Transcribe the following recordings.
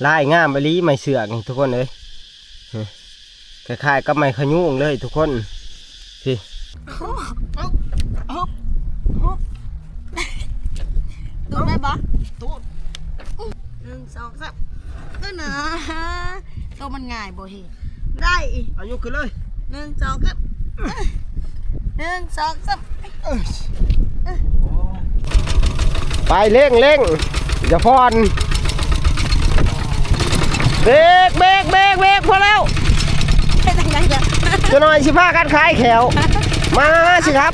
ลายงามไปลีไม้เสือกนี่ทุกคนเลยคล้ายๆกับไม้ขยุงเลยทุกคนพี่ตูดได้ปะตูด1 2 3ตัวนะตัวมันง่ายบ่เห็นได้อายุขึ้นเลย1 2 3 1 2 3ไปเร่งอย่าพอนเบรกพอแล้วจะหน่อยสิพากันขายแขวมาสิครับ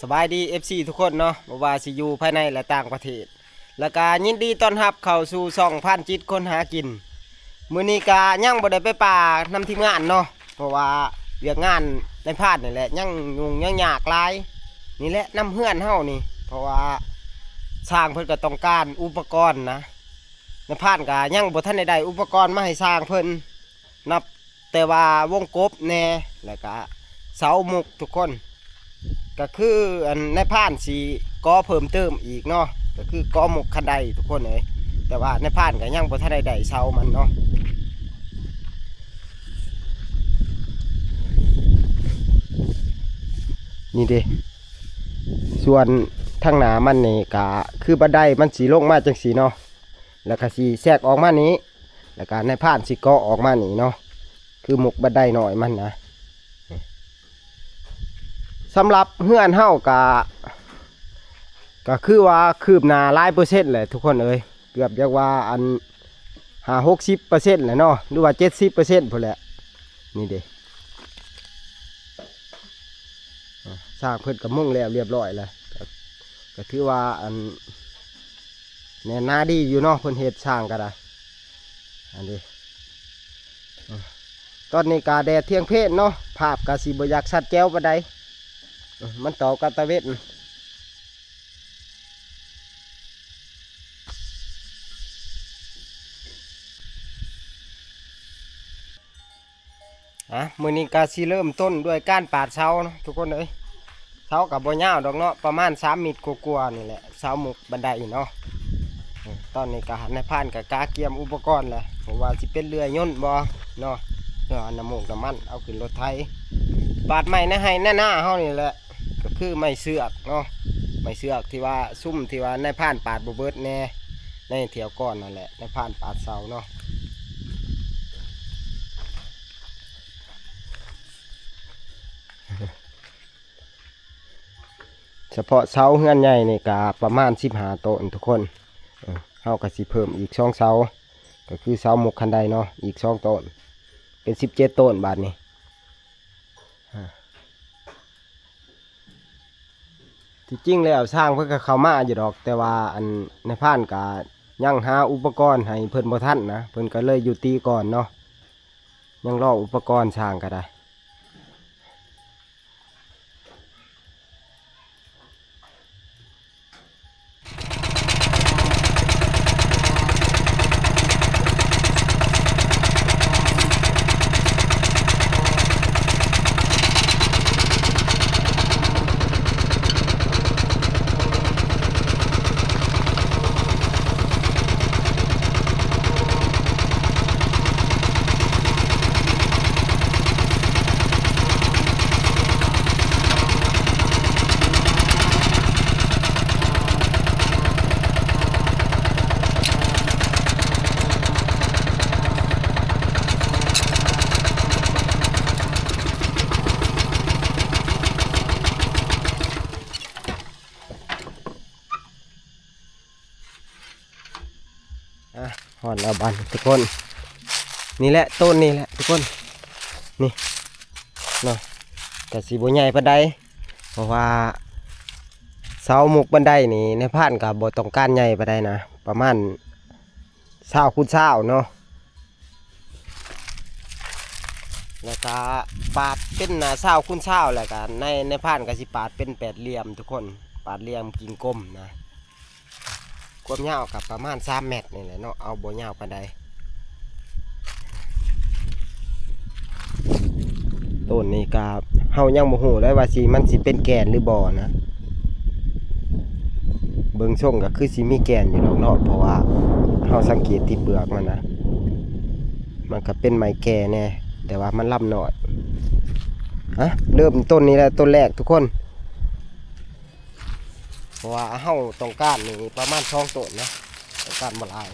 สบายดี FC ทุกคนเนาะบ่ว่าสิอยู่ภายในและต่างประเทศและก็ยินดีต้อนรับเข้าสู่ช่องพันจิตคนหากินมื้อนี้ก็ยังบ่ได้ไปป่านำทีมงานเนาะเพราะว่าเวียกงานในพาดนี่แหละยังยุ่งยังยากหลายนี่แหละนำเฮือนเฮานี่เพราะว่าสร้างเพิ่นก็ต้องการอุปกรณ์นะในพาดก็ยังบ่ทันได้อุปกรณ์มาให้สร้างเพิ่นนับแต่ว่าวงกบแน่แล้วก็เสามุกทุกคนก็คืออันในพานสีก่อเพิ่มเติมอีกเนาะก็คือก่อหมกคันใดทุกคนเลยแต่ว่าในพานก็ยังบ่ทันได้เสามันเนาะนี่ดิส่วนทางหน้ามันนี่ก็คือบันไดมันสีลงมาจังสีเนาะแล้วก็สีแทรกออกมานี้แล้วก็ในพานสีก่อออกมานี่เนาะคือหมกบันไดหน่อยมันนะสำหรับเฮือนเฮากะก็คือว่าคืบหน้า100%เลยทุกคนเอ้ยเกือบเรียกว่าอัน60%เลยเนาะหรือว่า70%พอแหละนี่เด้สร้างเพิ่นก็มุ่งแล้วเรียบร้อยแล้วก็ถือว่าอันแน่นาดีอยู่เนาะเพิ่นเฮ็ดสร้างก็ได้อันนี้ตอนนี้กาแดดเที่ยงเพศเนาะภาพกะสิบ่อยากชัดแจ้วปานใดมันต่อกับตะเวนมื้อนี้ก็สิเริ่มต้นด้วยการปาดเสาเนาะทุกคนเอ้ยเสากับบ่ยาวดอกเนาะประมาณ3 เมตรกว่าๆนี่แหละเสาหมุกบันไดเนาะตอนนี้ก็หันในพานกับกาเกียมอุปกรณ์แหละผมว่าสิเป็นเรือยนต์บ่เนาะเนาะน้ำมูกน้ำมันเอาขึ้นรถไถปาดไม้ในให้หน้าเฮานี่แหละก็คือไม้เสือกเนาะไม้เสือกที่ว่าซุ่มที่ว่าในพานปาดบ่เบิดแน่ในเถียวก้อนนั่นแหละในพานปาดเสาเนาะเฉพาะเสาเฮือนใหญ่นี่ก็ประมาณ15 ต้นทุกคนเฮาก็สิเพิ่มอีก2 เสาก็คือเสาหมกคันใดเนาะอีก2 ต้นเป็น17 ต้นบาทนี้ที่จริงแล้วสร้างเพิ่นก็เข้ามาอยู่ดอกแต่ว่าอันในพานก็ยังหาอุปกรณ์ให้เพิ่นบ่ทันนะเพิ่นก็เลยอยู่ตีก่อนเนาะยังรออุปกรณ์สร้างก็ได้หอนแล้วบันทุกคนนี่แหละต้นนี่แหละทุกคนนี่เนาะแต่สีบัวใหญ่ปานใดเพราะว่าเสาหมกบันไดนี่ในพานกับบ่ต้องการใหญ่ปานใดนะประมาณ20 คูณ 20เนาะแล้วก็ปาดเป็น20 คูณ 20แล้วก็ในพานก็สิปาดเป็น8 เหลี่ยมทุกคนปาดเหลี่ยมกิ่งก้มนะความยาวกับประมาณ3 เมตรนี่แหละเนาะเอาบ่ยาวปานใด ต้นนี้ก็เฮายังบ่ฮู้เลยว่ามันสิเป็นแกนหรือบ่นะเบิ่งช่งก็คือสิมีแกนอยู่ดอกเนาะเพราะว่าเฮาสังเกตที่เปลือกมันนะมันก็เป็นไม้แก่แน่แต่ว่ามันลำน้อยเริ่มต้นนี้แล้วต้นแรกทุกคนเพราะว่าเฮาต้องการนี่ประมาณ2ต้นนะต้องการบ่หลาย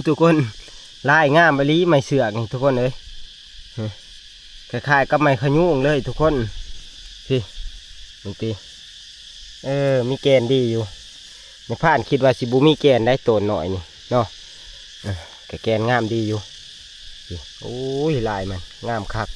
ทุกคนลายงามไปลีไม้เสือกนี่ทุกคนเลยคล้ายๆกับไม้ขยุงเลยทุกคนพี่มึงตีมีแกนดีอยู่ในผ่านคิดว่าสิบุมีแกนได้ตัวหน่อยนี่เนาะแกนงามดีอยู่โอ้ยลายมันงามคัก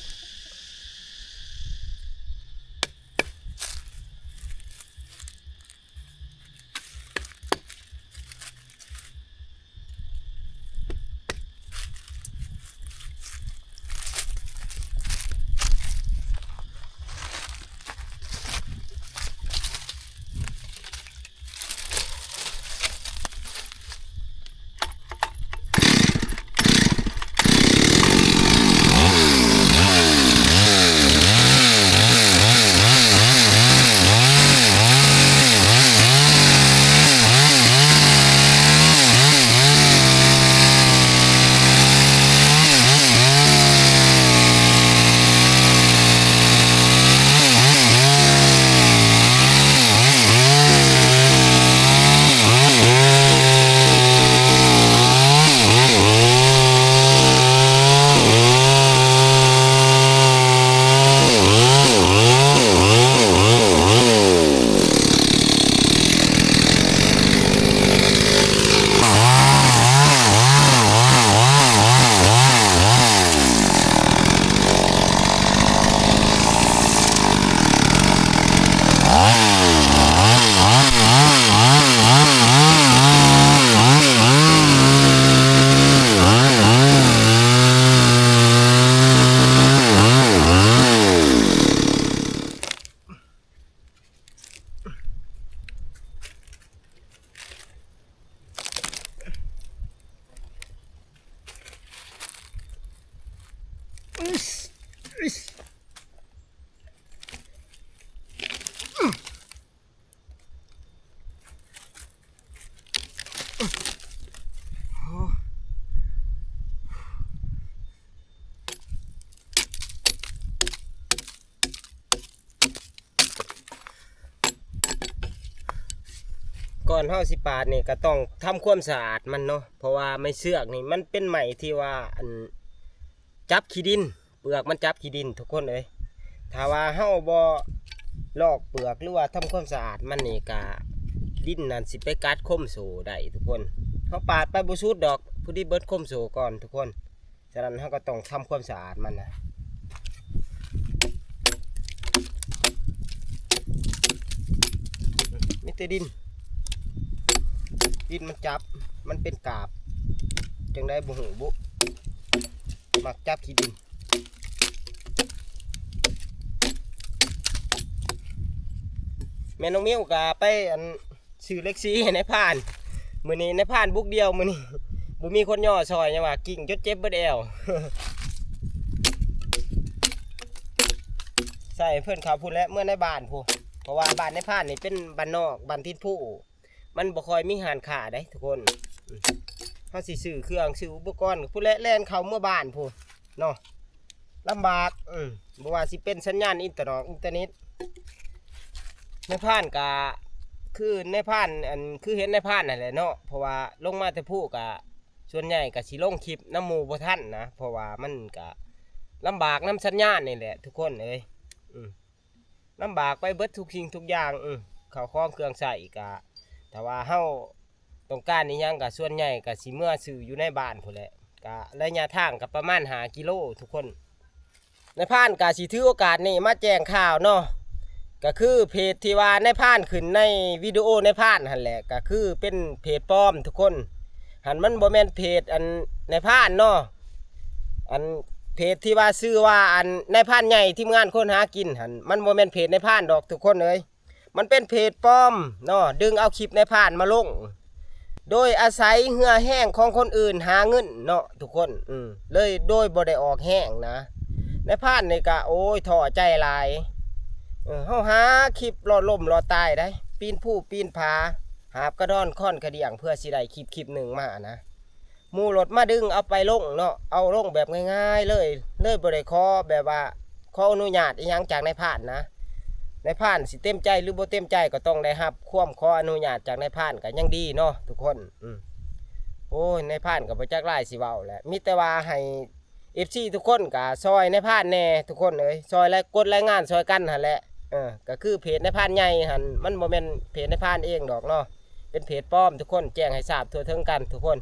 อนเฮาสิปาดนี่ก็ต้องทำความสะอาดมันเนาะเพราะว่าไม้เสือกนี่มันเป็นไม้ที่ว่าอันจับขี้ดินเปลือกมันจับขี้ดินทุกคนเอ้ยถ้าว่าเฮาบ่ลอกเปลือกหรือว่าทำความสะอาดมันนี่ก็ดินนั่นสิไปกัดคมโซได้ทุกคนเฮาปาดไปบ่สุดดอกผู้ที่เบิดคมโซก่อนทุกคนฉะนั้นเฮาก็ต้องทำความสะอาดมันนะมีแต่ดินมันจับมันเป็นกาบจังได้บ่หูบุมักจับขี้ดินแม่น้องมิ้วก็ไปอันซื้อเล็กซีให้ในผ่านมื้อนี้ในผ่านบุกเดียวมื้อนี้บ่มีคนย่อซอยยังว่ากิ่งจดเจ็บเบิดแอว ใส่เพิ่นเขาพูดแล้วเมื่อในบ้านพูเพราะว่าบ้านในผ่านนี่เป็นบ้านนอกบ้านทิศผู้มันบ่ค่อยมีหานขาได้ทุกคนเฮาสิซื้อเครื่องซื้ออุปกรณ์ผู้และแล่นเข้าเมื่อบ้านพูเนาะลำบากบ่ว่าสิเป็นสัญญาณอินเทอร์เน็ตในผ่านก็คือในผ่านอันคือเห็นในผ่านนั่นแหละเนาะเพราะว่าลงมาแต่ผู้ก็ส่วนใหญ่ก็สิลงคลิปน้ำหมู่บ่ทันนะเพราะว่ามันก็ลำบากน้ำสัญญาณนี่แหละทุกคนเอ้ยลำบากไปเบิดทุกสิ่งทุกอย่างข้าวของเครื่องใส่ก็แต่ว่าเฮาต้องการนี่ยังก็ส่วนใหญ่ก็สิเมื่อซื้ออยู่ในบ้านพุ่นแหละก็ระยะทางก็ประมาณ5 กิโลทุกคนในผ่านก็สิถือโอกาสนี้มาแจ้งข่าวเนาะก็คือเพจที่ว่าในผ่านขึ้นในวิดีโอในผ่านหั่นแหละก็คือเป็นเพจปลอมทุกคนหันมันบ่แม่นเพจอันในผ่านเนาะอันเพจที่ว่าชื่อว่าอันในผ่านใหญ่ทีมงานคนหากินหันมันบ่แม่นเพจในผ่านดอกทุกคนเอ้ยมันเป็นเพจปลอมเนาะดึงเอาคลิปในผ่านมาลงโดยอาศัยเหือแห้งของคนอื่นหาเงินเนาะทุกคนเลยโดยบ่ได้ออกแห้งนะในผ่านนี่ก็โอ้ยท้อใจหลายเฮาหาคลิปรอล่มรอตายได้ปีนผู้ปีนผาหาบกระดอนค่อนกระเดี่ยงเพื่อสิได้คลิปหนึ่งมานะหมู่รถมาดึงเอาไปลงเนาะเอาลงแบบง่ายๆเลยบ่ได้ขอแบบว่าขออนุญาตอีหยังจากนายพรานนะนายพรานสิเต็มใจหรือบ่เต็มใจก็ต้องได้รับความขออนุญาตจากนายพรานก็ยังดีเนาะทุกคนโอ้ยนายพรานก็บ่จักหลายสิเว้าแหละมีแต่ว่าให้ FC ทุกคนก็ซอยนายพรานแน่ทุกคนเอ้ยซอยและกดรายงานซอยกันหั่นแหละก็คือเพจนายพรานใหญ่หั่นมันบ่แม่นเพจนายพรานเองดอกเนาะเป็นเพจปลอมทุกคนแจ้งให้ทราบทั่วถึงกันทุกคน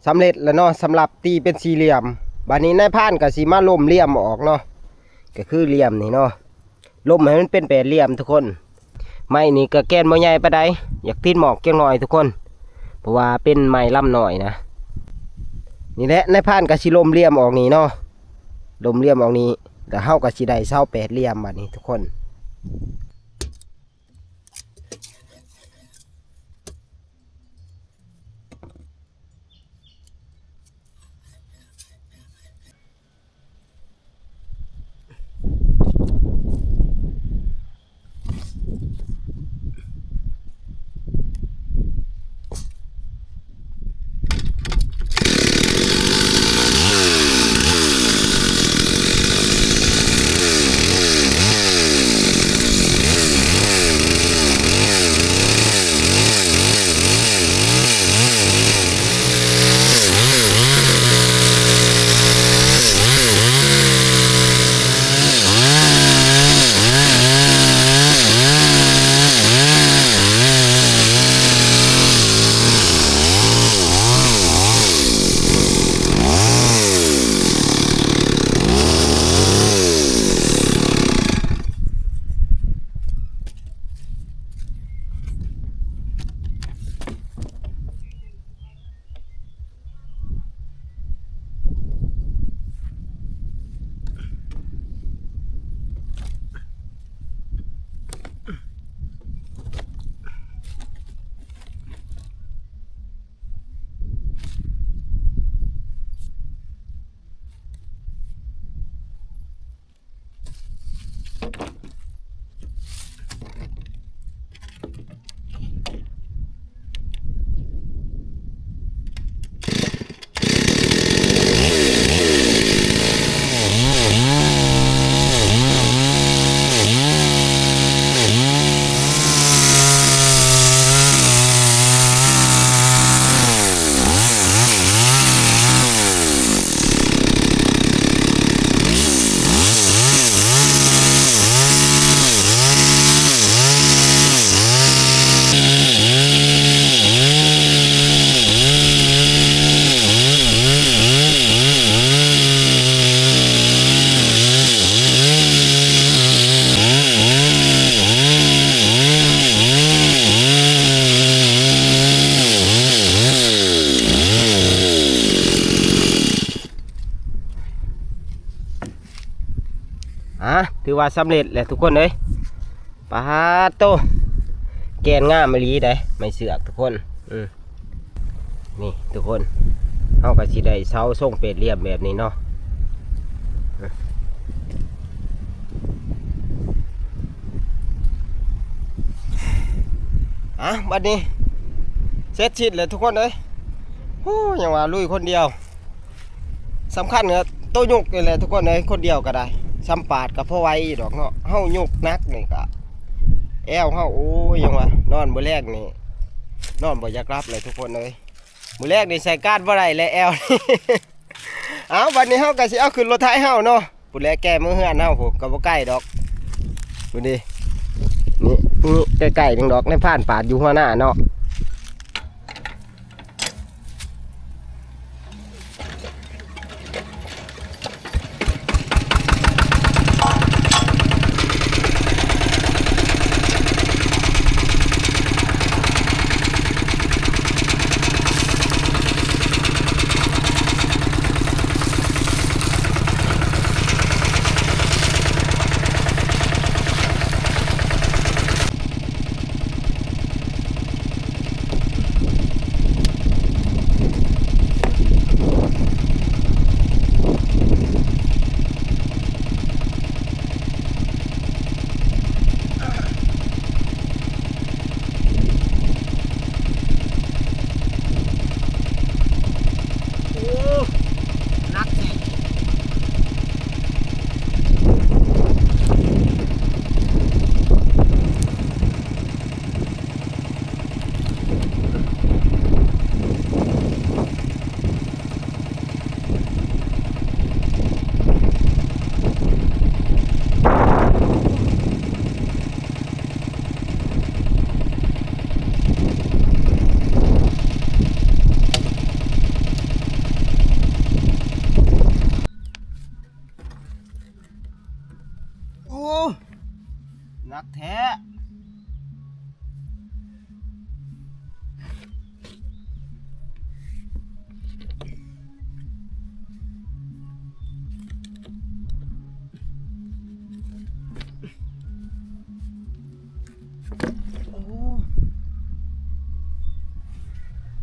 สำเร็จแล้วเนาะสำหรับตีเป็นสี่เหลี่ยมบัดนี้นายพรานก็สิมาล้มเหลี่ยมออกเนาะก็คือเหลี่ยมนี่เนาะล้มให้มันเป็นแปดเหลี่ยมทุกคนไม้นี่ก็แกนบ่ใหญ่ปานใดอยากติดหมอกจังหน่อยทุกคนเพราะว่าเป็นไม้ลำหน่อยนะนี่แหละนายพรานก็สิล้มเหลี่ยมออกนี่เนาะล้มเหลี่ยมออกนี่ก็เฮาก็สิได้เสาแปดเหลี่ยมบัดนี้ทุกคนถือว่าสำเร็จแล้วทุกคนเลยปาโตแกนง่ามไม่รีได้ไม่เสือกทุกคนนี่ทุกคนเอากระสีได้เสาทรงเป็ดเรียบแบบนี้เนาะบัดนี้เสร็จชิดเลยทุกคนเลยโอ้ยังว่าลุยคนเดียวสำคัญเนี่ยโตยุกนี่แหละทุกคนเลยคนเดียวก็ได้ซ้ำปาดกับพ่อไว้ดอกเนาะเฮายุกนักนี่ก็แอวเฮาโอ้ยยังว่านอนมื้อแรกนี่นอนบ่อยากรับเลยทุกคนเลยมื้อแรกนี่ใส่ก้านบ่ได้เลยแอว เอาวันนี้เฮาก็สิเอาขึ้นรถไถเฮาเนาะผู้แลแก้มือเฮือนเฮาผมก็บ่ใกล้ดอกดูดินี่ใกล้ๆนึงดอกในผ่านปาดอยู่หัวหน้าเนาะ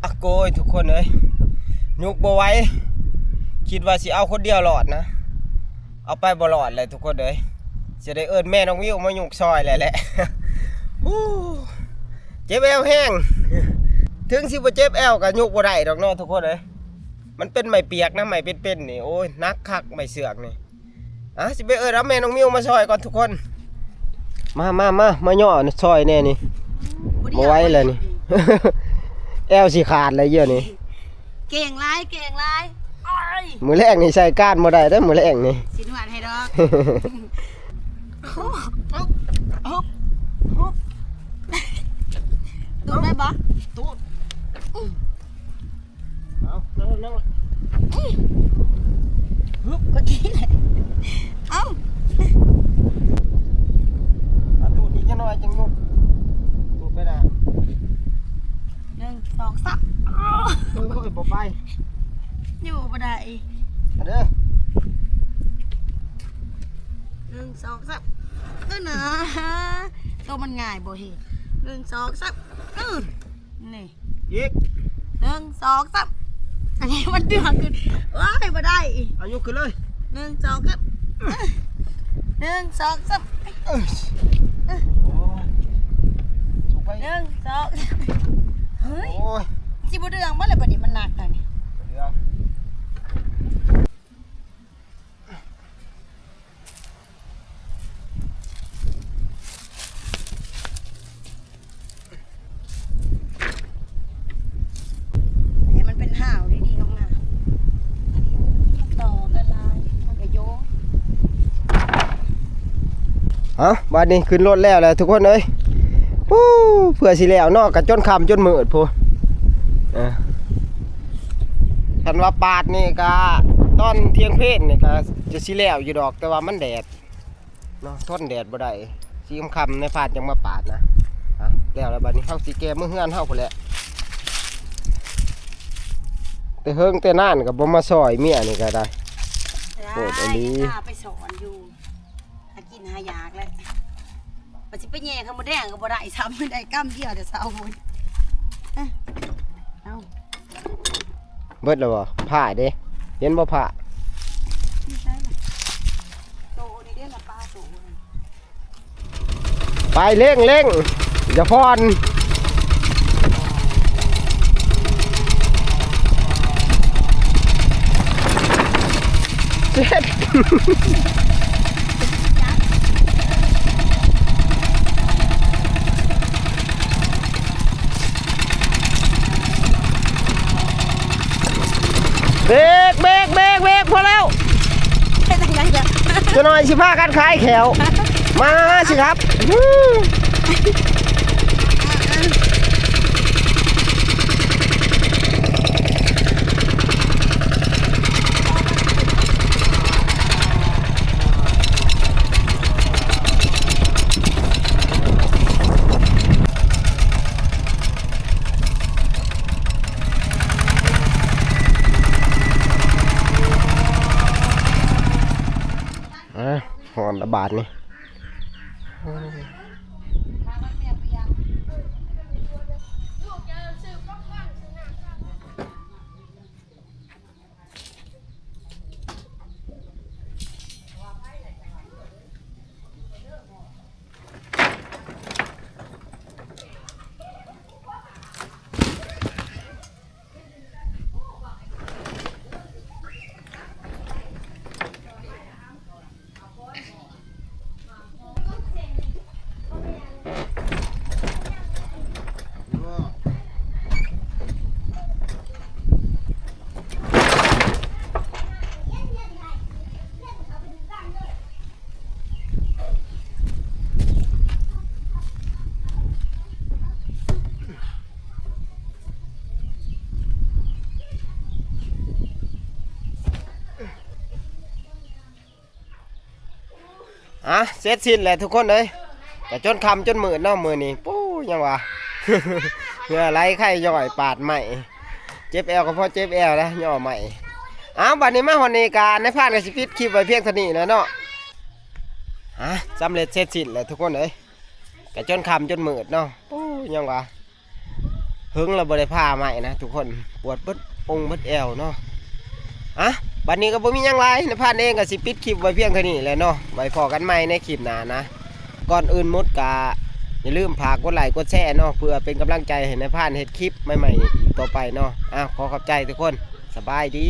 อะโกยทุกคนเอ้ยยุกบ่ไหว้คิดว่าสิเอาคนเดียวหลอดนะเอาไปบ่หลอดเลยทุกคนเอ้ยจะได้เอิ้นแม่น้องวิวมายุกซอยแหละ ฮู้เจ็บแอวแห้งถึงสิบ่เจ็บแอวก็ยุกบ่ได้ดอกเนาะทุกคนเอ้ยมันเป็นไม้เปียกนะไม้เป็นๆนี่โอ้ยนักคักไม้เสือกนี่สิไปเอิ้นเอาแม่น้องวิวมาซอยก่อนทุกคนมาย่อซอยแน่นี่บ่ไหวแล้วนี่ แอวสิขาดเลยเยอะนี่ เก่งไรอ้อย มือแรกนี่ใส่ก้านบ่ได้ได้อมือแรกนี่ สินวดให้ดอกตูดได้บ่ตูดเอานั่งฮึบเมื่อกี้แหละเอา ตูดอีกจังน้อยจังยุกตูดไปน่ะ 1 2 3โอ้ยบ่ไป อยู่บ่ได้ เด้อ 1 2 3นะตัวมันง่ายบ่เห็น1 2 3นี่ อีก 1 2 3อันนี้มันเดือดขึ้นว้ายบ่ได้อีก เอายุกขึ้นเลย 1 2 3 1 2 3 โอ้ยสุกไป 1 2เฮ้ย โอ้ย สิบ่เดืองบ่เลยบัดนี้มันหนักแล้วนี่ เดี๋ยว ให้มันเป็นห่าวดีๆออกมาต่อกันลายมันก็โยง เอาบัดนี้ขึ้นรถแล้วแหละทุกคนเอ้ยฮู้เพื่อสิแล้วเนาะก็จนค่ำจนมืดพูคันว่าปาดนี่ก็ตอนเที่ยงเพลนี่ก็จะสิแล้วอยู่ดอกแต่ว่ามันแดดเนาะทนแดดบ่ได้สิค่ำในพาดยังมาปาดนะแล้วบัดนี้เฮาสิแก้มื้อเฮือนเฮาพุ่นแหละแต่เฮิงแต่นานก็บ่มาซอยเมียนี่ก็ได้ โหดอันนี้ ได้ไปสอนอยู่หากินหายากแล้วมันสิไปแย่ข้าวหมูแดงก็บ่ได้ซ้ำไม่ได้กำเดียวแต่เช้าพุ่นเอา เบิดแล้วบ่ผ้าเด้เห็นบ่ผ้า ไม่ใช่ล่ะโตนี่เด้อละปลาโตนี่ ไปเร่งอย่าพอนเจ็ดเบรกพอแล้ว เป็นยังไงล่ะ จะหน่อยสิพากันขายแขวมาสิครับหอนระบาดนี่เสร็จสิ้นแล้วทุกคนเลยแต่จนคำจนมืดเนาะมือนี่ปู้ยังวะ เหงื่อไหลไข้ย่อยปาดใหม่เจ็บแอวก็เพราะเจ็บแอวแล้วย่อใหม่บัดนี้มาหอนในการในภาคในสปิดคลิปไว้เพียงเท่านี้แล้วเนาะสำเร็จเสร็จสิ้นแล้วทุกคนเลยแต่จนคำจนมืดเนาะปู้ยังวะ เฮิงเราบ่ได้ผ้าใหม่นะทุกคนปวดเบิดองค์เบิดแอวเนาะอ่ะบัดนี้ก็บ่มีหยังหลายในพานเองก็สิปิดคลิปไว้เพียงเท่านี้แหละเนาะไว้พอกันใหม่ในคลิปหน้านะก่อนอื่นหมดก็อย่าลืมฝากกดไลค์กดแชร์เนาะเพื่อเป็นกำลังใจให้ในพานเฮ็ดคลิปใหม่ๆอีกต่อไปเนาะขอขอบใจทุกคนสบายดี